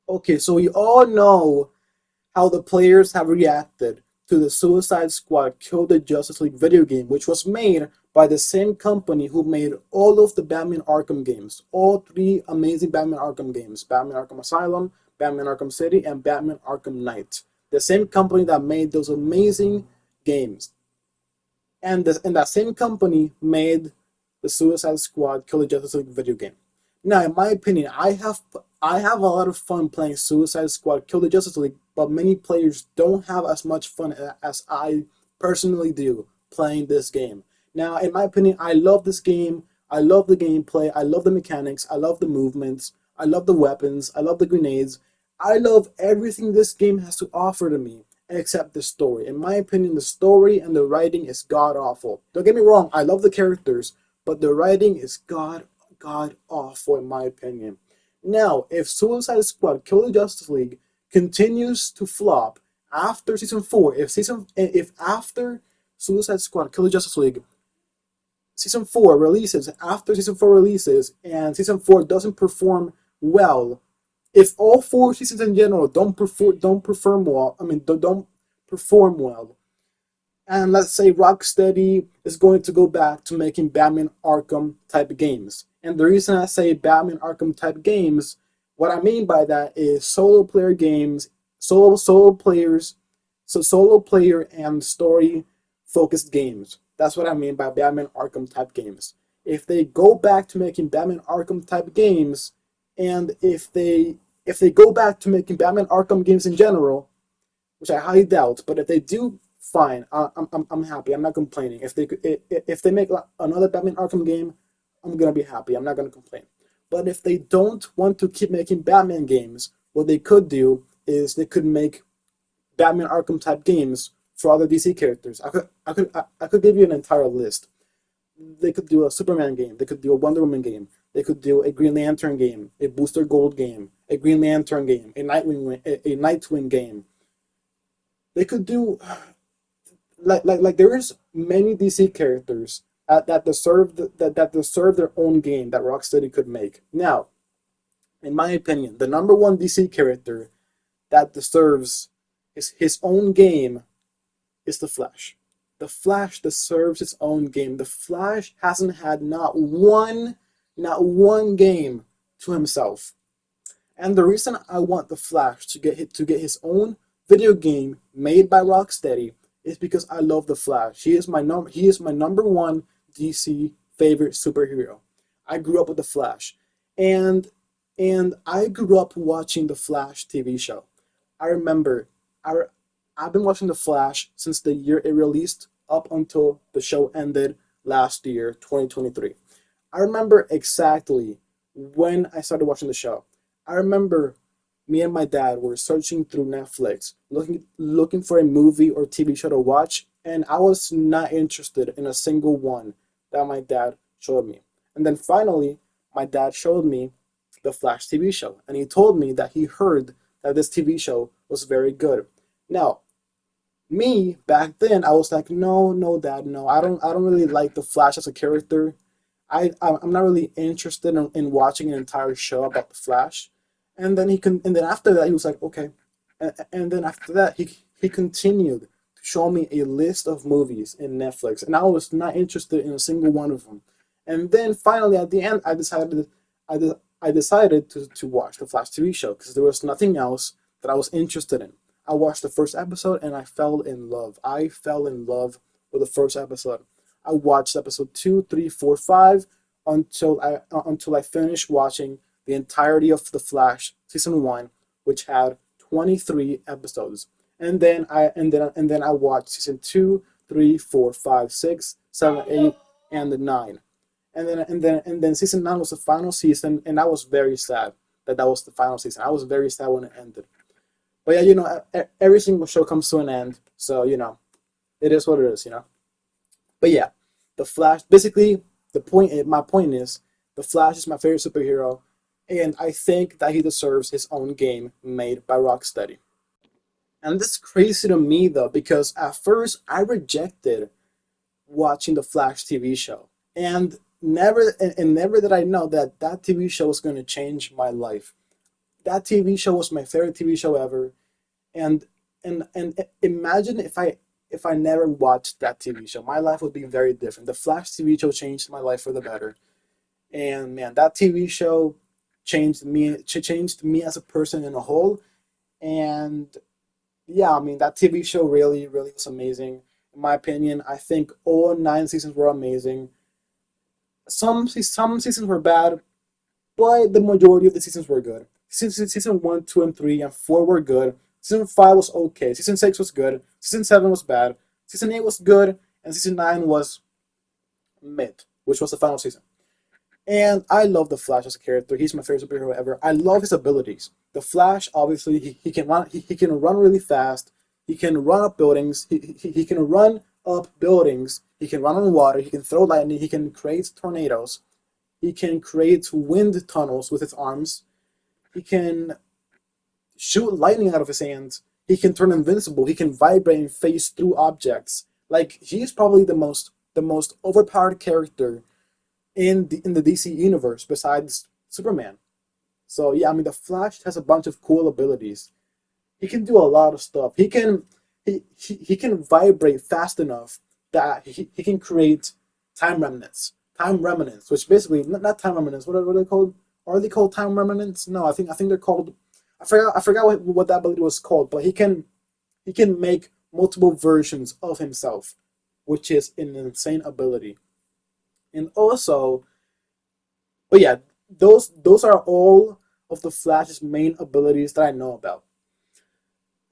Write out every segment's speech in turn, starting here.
Okay, so we all know how the players have reacted to the Suicide Squad Kill the Justice League video game, which was made by the same company who made all of the Batman Arkham games, all three amazing Batman Arkham games, Batman Arkham Asylum, Batman Arkham City, and Batman Arkham Knight. The same company that made those amazing games. And that same company made the Suicide Squad Kill the Justice League video game. Now, in my opinion, I have a lot of fun playing Suicide Squad Kill the Justice League, but many players don't have as much fun as I personally do playing this game. Now, in my opinion, I love this game. I love the gameplay. I love the mechanics. I love the movements. I love the weapons. I love the grenades. I love everything this game has to offer to me except the story. In my opinion, the story and the writing is god awful. Don't get me wrong, I love the characters, but the writing is god awful in my opinion. Now, if Suicide Squad Kill the Justice League continues to flop after season 4, if after Suicide Squad Kill the Justice League season 4 releases, after season 4 releases and season 4 doesn't perform well, if all four seasons in general don't perform well, don't perform well, and let's say Rocksteady is going to go back to making Batman Arkham type games. And the reason I say Batman Arkham type games, what I mean by that is solo player games, solo players, so solo player and story focused games. That's what I mean by Batman Arkham type games. If they go back to making Batman Arkham type games, and if they go back to making Batman Arkham games in general, which I highly doubt, but if they do, fine. I'm happy. I'm not complaining. If they make another Batman Arkham game, I'm gonna be happy. I'm not gonna complain. But if they don't want to keep making Batman games, what they could do is they could make Batman Arkham type games for other DC characters. I could give you an entire list. They could do a Superman game. They could do a Wonder Woman game. They could do a Green Lantern game, a Booster Gold game, a Green Lantern game, a Nightwing game. They could do like there is many DC characters that deserve their own game that Rocksteady could make. Now, in my opinion, the number one DC character that deserves his own game is the Flash. The Flash deserves its own game. The Flash hasn't had not one game to himself. And the reason I want the Flash to get his own video game made by Rocksteady is because I love the Flash. He is my number one DC favorite superhero. I grew up with the Flash, and I grew up watching the Flash TV show. I remember I I've been watching the Flash since the year it released up until the show ended last year, 2023. I remember exactly when I started watching the show. I remember me and my dad were searching through Netflix, looking for a movie or TV show to watch, and I was not interested in a single one that my dad showed me. And then finally, my dad showed me the Flash TV show, and he told me that he heard that this TV show was very good. Now, me back then, I was like, no, no, dad, no, I don't really like the Flash as a character. I'm not really interested in watching an entire show about the Flash. And then after that he was like, okay. And then after that he continued to show me a list of movies in Netflix, and I was not interested in a single one of them. And then finally at the end I decided to watch the Flash TV show because there was nothing else that I was interested in. I watched the first episode and I fell in love. I fell in love with the first episode. I watched episode 2, 3, 4, 5 until I finished watching the entirety of The Flash season 1, which had 23 episodes. And then I watched season 2, 3, 4, 5, 6, 7, 8, and 9. And then season 9 was the final season, and I was very sad that was the final season. I was very sad when it ended. But yeah, every single show comes to an end, so it is what it is. But yeah, the Flash. Basically, my point is, the Flash is my favorite superhero, and I think that he deserves his own game made by Rocksteady. And this is crazy to me though, because at first I rejected watching the Flash TV show, and never did I know that TV show was going to change my life. that TV show was my favorite TV show ever. And and imagine if I never watched that TV show, my life would be very different. The Flash TV show changed my life for the better. And man, that TV show changed me as a person in a whole. And yeah, I mean that TV show really was amazing. In my opinion, I think all 9 seasons were amazing. Some seasons were bad, but the majority of the seasons were good. Season 1, 2, and 3, and 4 were good. Season 5 was okay. Season 6 was good. Season 7 was bad. Season 8 was good, and season 9 was mid, which was the final season. And I love the Flash as a character. He's my favorite superhero ever. I love his abilities. The Flash, obviously, he can run. He can run really fast. He can run up buildings. He can run up buildings. He can run on water. He can throw lightning. He can create tornadoes. He can create wind tunnels with his arms. He can shoot lightning out of his hands. He can turn invincible. He can vibrate and phase through objects. Like he's probably the most overpowered character in the DC universe besides Superman. So yeah, I mean the Flash has a bunch of cool abilities. He can do a lot of stuff. He can vibrate fast enough that he can create time remnants. Time remnants, which basically not time remnants. What are they called? Are they called time remnants? No, I think they're called. I forgot what that ability was called, but he can make multiple versions of himself, which is an insane ability. And also, but yeah, those are all of the Flash's main abilities that I know about.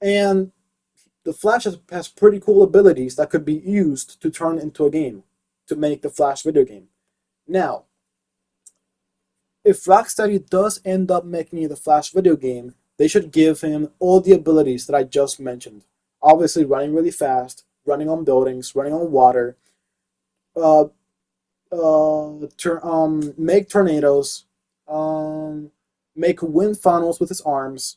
And the Flash has pretty cool abilities that could be used to turn into a game, to make the Flash video game. Now, if Rocksteady does end up making the Flash video game, they should give him all the abilities that I just mentioned. Obviously, running really fast, running on buildings, running on water, uh, make tornadoes, um, make wind funnels with his arms,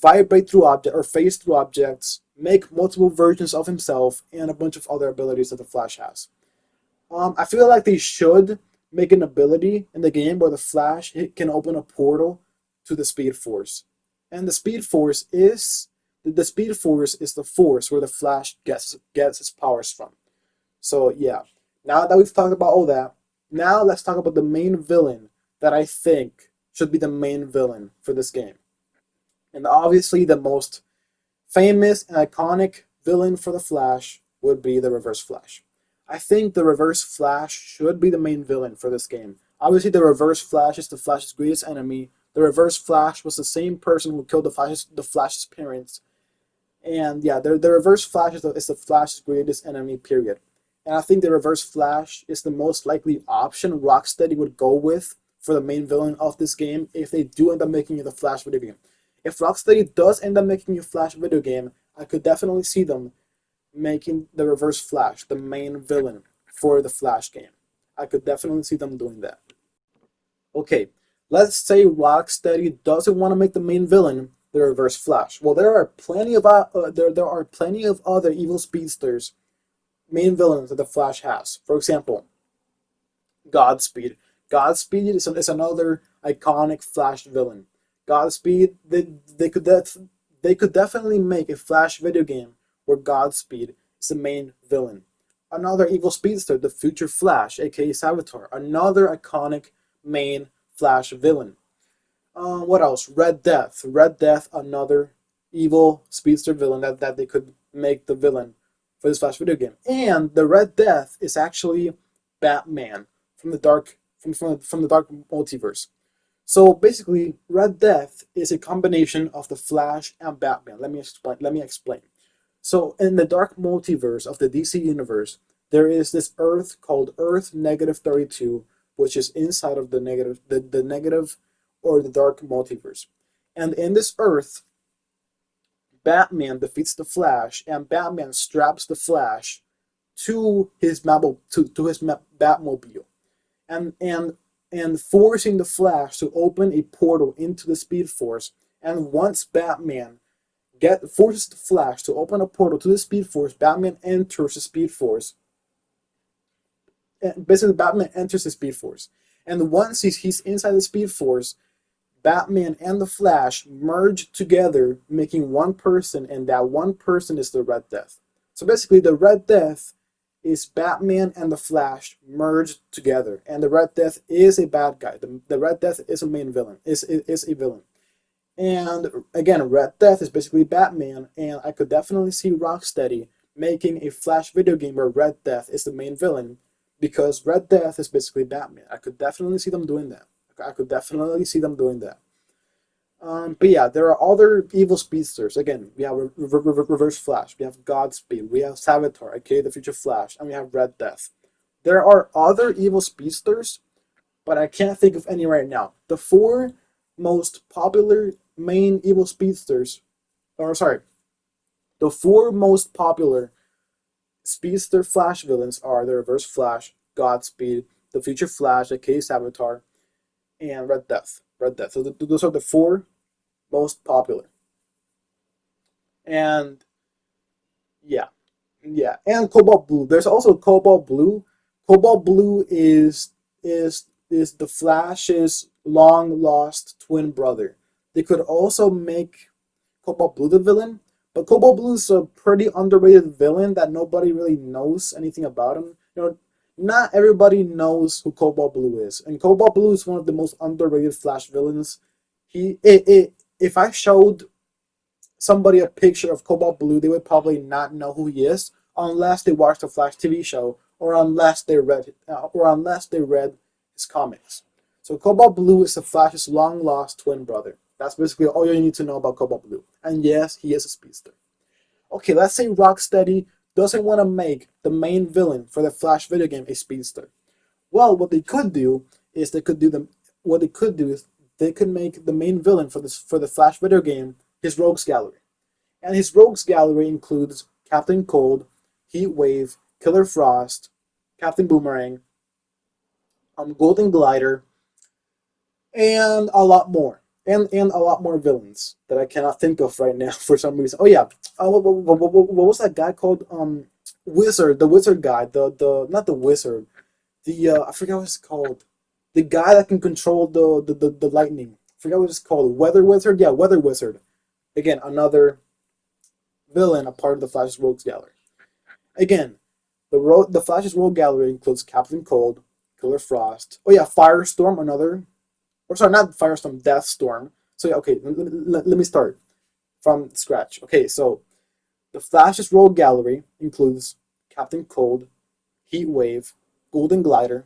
vibrate through object or phase through objects, make multiple versions of himself, and a bunch of other abilities that the Flash has. I feel like they should make an ability in the game where the Flash can open a portal to the Speed Force, and the Speed Force is the force where the Flash gets his powers from. So yeah, now that we've talked about all that, now let's talk about the main villain that I think should be the main villain for this game. And obviously, the most famous and iconic villain for the Flash would be the Reverse Flash. I think the Reverse Flash should be the main villain for this game. Obviously, the Reverse Flash is the Flash's greatest enemy. The Reverse Flash was the same person who killed the Flash's parents. And yeah, the Reverse Flash is the Flash's greatest enemy, period. And I think the Reverse Flash is the most likely option Rocksteady would go with for the main villain of this game if they do end up making the Flash video game. If Rocksteady does end up making a Flash video game, I could definitely see them making the Reverse Flash the main villain for the Flash game. I could definitely see them doing that. Okay, let's say Rocksteady doesn't want to make the main villain the Reverse Flash. Well, there are plenty of other evil speedsters, main villains that the Flash has. For example, Godspeed. Godspeed is another iconic Flash villain. Godspeed, they could definitely make a Flash video game where Godspeed is the main villain. Another evil speedster, the Future Flash, aka Savitar, another iconic main Flash villain. What else? Red Death. Red Death, another evil speedster villain that they could make the villain for this Flash video game. And the Red Death is actually Batman from the dark multiverse. So basically, Red Death is a combination of the Flash and Batman. Let me explain. So in the dark multiverse of the DC universe, there is this Earth called Earth Negative 32, which is inside of the negative or the dark multiverse. And in this Earth, Batman defeats the Flash, and Batman straps the Flash to his Batmobile, and forcing the Flash to open a portal into the Speed Force. And once Batman get forces the Flash to open a portal to the Speed Force, Batman enters the Speed Force. And basically, Batman enters the Speed Force, and once he's inside the Speed Force, Batman and the Flash merge together, making one person, and that one person is the Red Death. So basically, the Red Death is Batman and the Flash merged together, and the Red Death is a bad guy. The Red Death is a main villain, is a villain. And again, Red Death is basically Batman, and I could definitely see Rocksteady making a Flash video game where Red Death is the main villain, because Red Death is basically Batman. I could definitely see them doing that. I could definitely see them doing that. But yeah, there are other evil speedsters. Again, we have Reverse Flash, we have Godspeed, we have Savitar, aka the Future Flash, and we have Red Death. There are other evil speedsters, but I can't think of any right now. The four most popular main evil speedsters, or sorry, the four most popular speedster Flash villains are the Reverse Flash, Godspeed, the Future Flash, aka Savitar, and Red Death. Red Death. So those are the four most popular. And yeah, yeah, and Cobalt Blue. There's also Cobalt Blue. Cobalt Blue is the Flash's long lost twin brother. They could also make Cobalt Blue the villain, but Cobalt Blue is a pretty underrated villain that nobody really knows anything about him. Not everybody knows who Cobalt Blue is, and Cobalt Blue is one of the most underrated Flash villains. If I showed somebody a picture of Cobalt Blue, they would probably not know who he is unless they watched the Flash TV show or unless they read his comics. So Cobalt Blue is the Flash's long lost twin brother. That's basically all you need to know about Cobalt Blue. And yes, he is a speedster. Okay, let's say Rocksteady doesn't want to make the main villain for the Flash video game a speedster. Well, what they could do is they could make the main villain for the Flash video game his rogues gallery. And his rogues gallery includes Captain Cold, Heatwave, Killer Frost, Captain Boomerang, Golden Glider, and a lot more. And a lot more villains that I cannot think of right now for some reason. Oh yeah, what was that guy called? Wizard, the wizard guy, the not the wizard, the I forget what it's called. The guy that can control the lightning. I forget what it's called. Weather Wizard? Yeah, Weather Wizard. Again, another villain, a part of the Flash's Rogues Gallery. Again, the Flash's Rogue Gallery includes Captain Cold, Killer Frost. Oh yeah, Firestorm, another. Or sorry, not Firestorm, Deathstorm. So yeah, okay, let me start from scratch. Okay, so the Flash's Rogue Gallery includes Captain Cold, Heatwave, Golden Glider,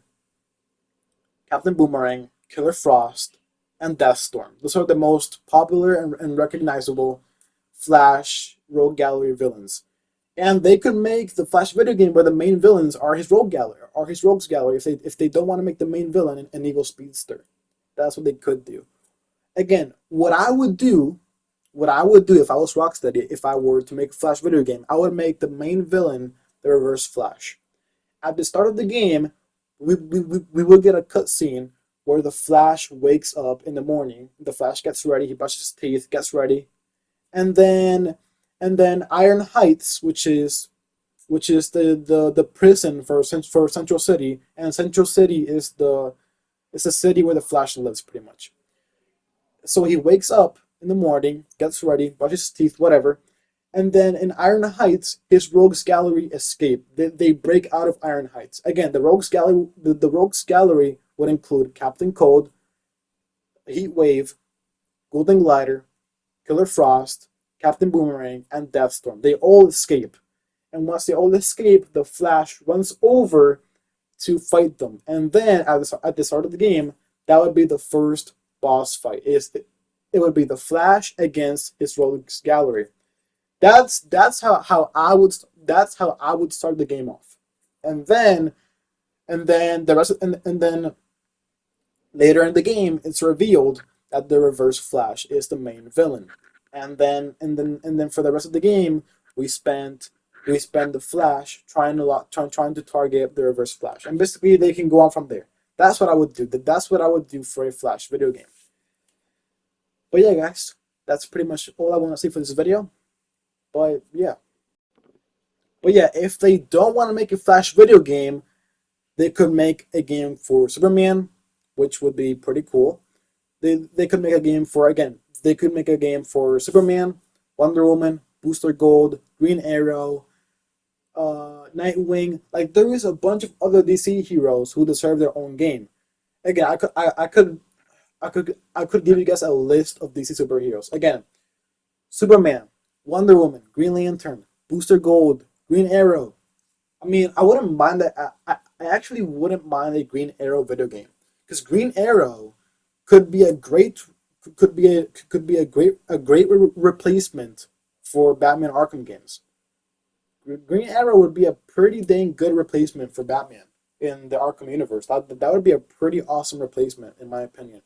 Captain Boomerang, Killer Frost, and Deathstorm. Those are the most popular and recognizable Flash Rogue Gallery villains. And they could make the Flash video game where the main villains are his rogue gallery, or his rogues gallery, if they don't want to make the main villain an evil speedster. That's what they could do. Again, what I would do if I was Rocksteady, if I were to make a Flash video game, I would make the main villain the Reverse Flash. At the start of the game, we will get a cutscene where the Flash wakes up in the morning. The Flash gets ready, he brushes his teeth, gets ready, and then Iron Heights, which is the prison for Central City, and Central City is the city where the Flash lives pretty much. So he wakes up in the morning, gets ready, brushes his teeth, whatever, and then in Iron Heights, his Rogues Gallery escape. They break out of Iron Heights. Again, the Rogues Gallery would include Captain Cold, Heat Wave, Golden Glider, Killer Frost, Captain Boomerang, and Deathstorm. They all escape. And once they all escape, the Flash runs over to fight them. And then at the start of the game, that would be the first boss fight. It would be the Flash against his Rogues Gallery. That's how I would start the game off. And then the rest and then later in the game it's revealed that the Reverse Flash is the main villain. And then for the rest of the game we spend the Flash trying to target the Reverse Flash. And basically they can go on from there. That's what I would do. That's what I would do for a Flash video game. But yeah, guys, that's pretty much all I want to say for this video. But yeah. But yeah, if they don't want to make a Flash video game, they could make a game for Superman, which would be pretty cool. They could make a game for, again, they could make a game for Superman, Wonder Woman, Booster Gold, Green Arrow, Nightwing. Like there is a bunch of other DC heroes who deserve their own game. Again, I could give you guys a list of DC superheroes. Again, Superman, Wonder Woman, Green Lantern, Booster Gold, Green Arrow. I mean, I wouldn't mind that. I actually wouldn't mind a Green Arrow video game because Green Arrow could be a great a great replacement for Batman Arkham games. Green Arrow would be a pretty dang good replacement for Batman in the Arkham universe. That would be a pretty awesome replacement in my opinion.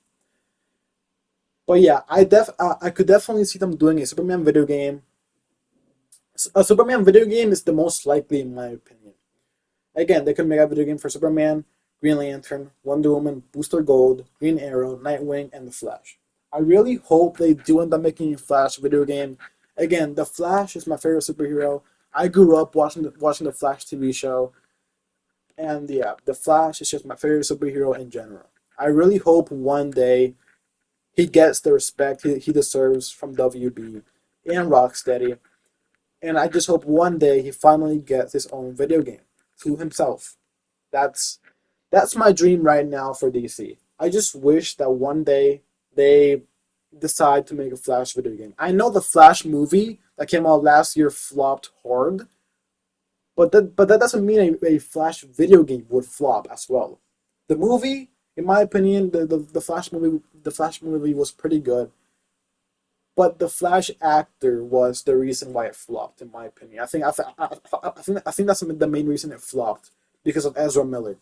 But yeah, I could definitely see them doing a Superman video game. A Superman video game is the most likely in my opinion. Again, they could make a video game for Superman, Green Lantern, Wonder Woman, Booster Gold, Green Arrow, Nightwing, and the Flash. I really hope they do end up making a Flash video game. Again, the Flash is my favorite superhero. I grew up watching the Flash TV show, and yeah, the Flash is just my favorite superhero in general. I really hope one day he gets the respect he deserves from WB and Rocksteady, and I just hope one day he finally gets his own video game to himself. That's that's my dream right now for DC. I just wish that one day they decide to make a Flash video game. I know the Flash movie that came out last year flopped hard, but that doesn't mean a Flash video game would flop as well. The movie, in my opinion, the Flash movie was pretty good, but the Flash actor was the reason why it flopped. In my opinion, I think that's the main reason it flopped because of Ezra Miller.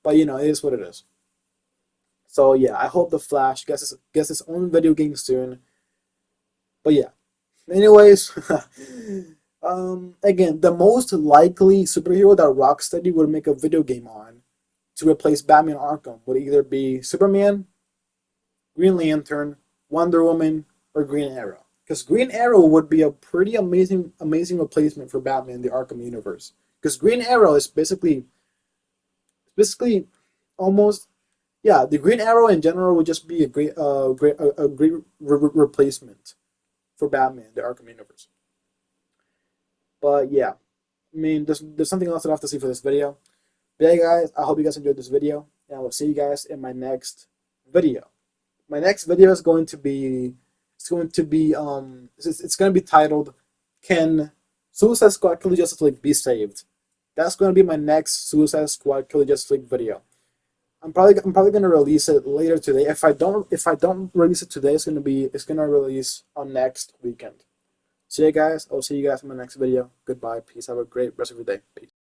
But you know, it is what it is. So yeah, I hope the Flash gets his own video game soon. But yeah, anyways, again, the most likely superhero that Rocksteady would make a video game on to replace Batman Arkham would either be Superman, Green Lantern, Wonder Woman, or Green Arrow. Because Green Arrow would be a pretty amazing replacement for Batman in the Arkham universe. Because Green Arrow is basically almost, yeah, the Green Arrow in general would just be a great replacement for Batman, the Arkham universe. But yeah, I mean, there's something else that I have to see for this video. But yeah, guys, I hope you guys enjoyed this video, and I will see you guys in my next video. My next video is going to be it's going to be titled "Can Suicide Squad Kill the Justice League Be Saved?" That's going to be my next Suicide Squad Kill the Justice League video. I'm probably gonna release it later today. If I don't release it today, it's gonna release on next weekend. See you guys. I'll see you guys in my next video. Goodbye. Peace. Have a great rest of your day. Peace.